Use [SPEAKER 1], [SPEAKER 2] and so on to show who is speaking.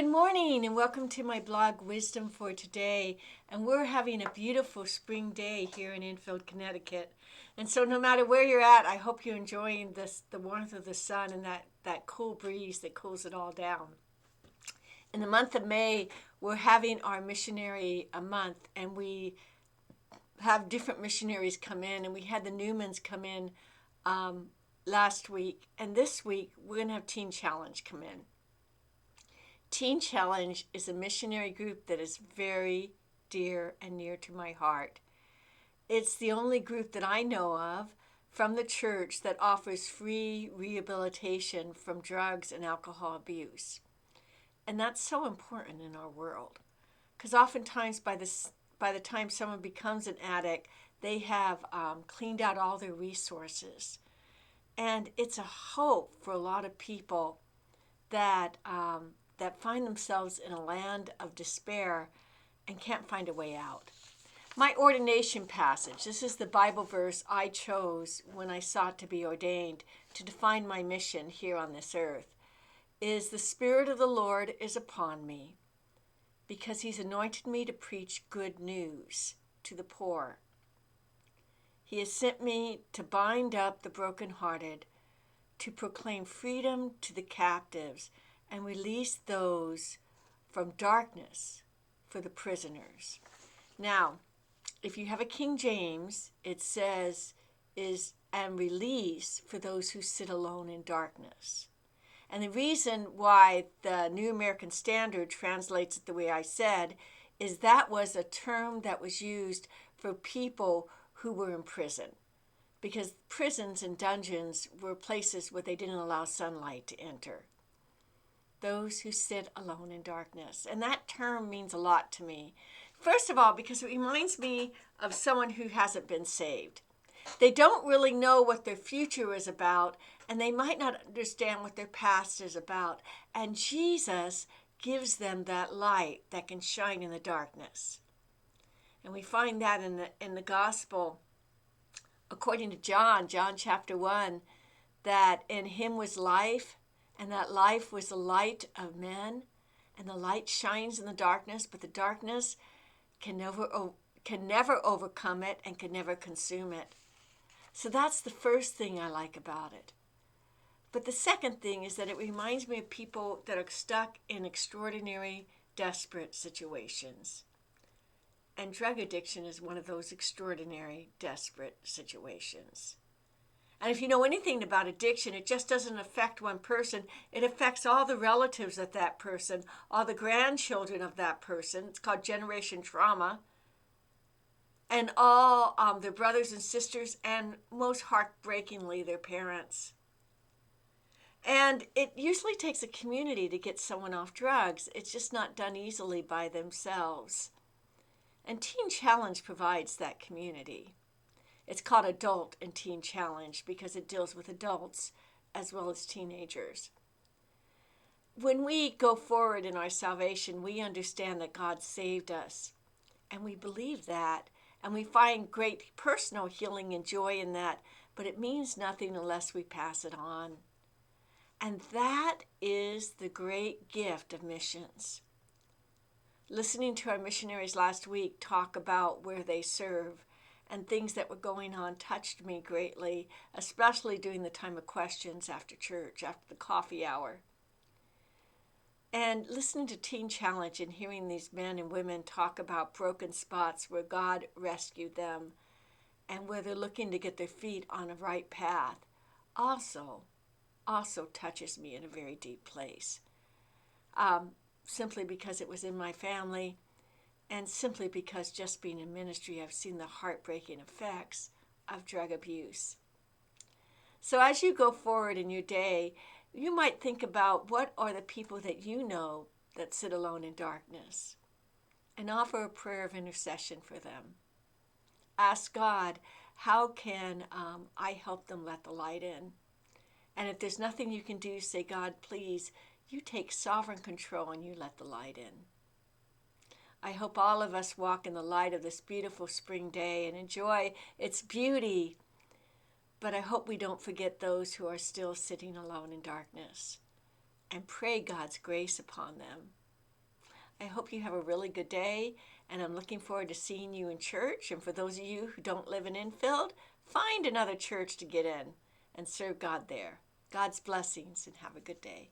[SPEAKER 1] good morning and welcome to my blog, Wisdom for Today. And we're having a beautiful spring day here in Enfield, Connecticut. And so no matter where you're at, I hope you're enjoying the warmth of the sun and that cool breeze that cools it all down. In the month of May, we're having our missionary month, and we have different missionaries come in, and we had the Newmans come in last week. And this week, we're going to have Teen Challenge come in. Teen Challenge is a missionary group that is very dear and near to my heart. It's the only group that I know of from the church that offers free rehabilitation from drugs and alcohol abuse. And that's so important in our world, because oftentimes by the time someone becomes an addict, they have cleaned out all their resources. And it's a hope for a lot of people that find themselves in a land of despair and can't find a way out. My ordination passage, this is the Bible verse I chose when I sought to be ordained to define my mission here on this earth, is the Spirit of the Lord is upon me, because he's anointed me to preach good news to the poor. He has sent me to bind up the brokenhearted, to proclaim freedom to the captives, and release those from darkness for the prisoners. Now, if you have a King James, it says, and release for those who sit alone in darkness. And the reason why the New American Standard translates it the way I said is that was a term that was used for people who were in prison, because prisons and dungeons were places where they didn't allow sunlight to enter. Those who sit alone in darkness. And that term means a lot to me. First of all, because it reminds me of someone who hasn't been saved. They don't really know what their future is about, and they might not understand what their past is about. And Jesus gives them that light that can shine in the darkness. And we find that in the gospel, according to John chapter 1, that in him was life, and that life was the light of men, and the light shines in the darkness, but the darkness can never overcome it and can never consume it. So that's the first thing I like about it. But the second thing is that it reminds me of people that are stuck in extraordinary, desperate situations. And drug addiction is one of those extraordinary, desperate situations. And if you know anything about addiction, it just doesn't affect one person. It affects all the relatives of that person, all the grandchildren of that person. It's called generation trauma. And all their brothers and sisters, and most heartbreakingly, their parents. And it usually takes a community to get someone off drugs. It's just not done easily by themselves. And Teen Challenge provides that community. It's called Adult and Teen Challenge because it deals with adults as well as teenagers. When we go forward in our salvation, we understand that God saved us, and we believe that, and we find great personal healing and joy in that, but it means nothing unless we pass it on. And that is the great gift of missions. Listening to our missionaries last week talk about where they serve and things that were going on touched me greatly, especially during the time of questions after church, after the coffee hour. And listening to Teen Challenge and hearing these men and women talk about broken spots where God rescued them and where they're looking to get their feet on a right path also touches me in a very deep place. Simply because it was in my family, and simply because just being in ministry, I've seen the heartbreaking effects of drug abuse. So as you go forward in your day, you might think about what are the people that you know that sit alone in darkness, and offer a prayer of intercession for them. Ask God, how can I help them let the light in? And if there's nothing you can do, say, God, please, you take sovereign control and you let the light in. I hope all of us walk in the light of this beautiful spring day and enjoy its beauty. But I hope we don't forget those who are still sitting alone in darkness, and pray God's grace upon them I hope you have a really good day, and I'm looking forward to seeing you in church. And for those of you who don't live in Enfield, find another church to get in and serve God there. God's blessings, and have a good day.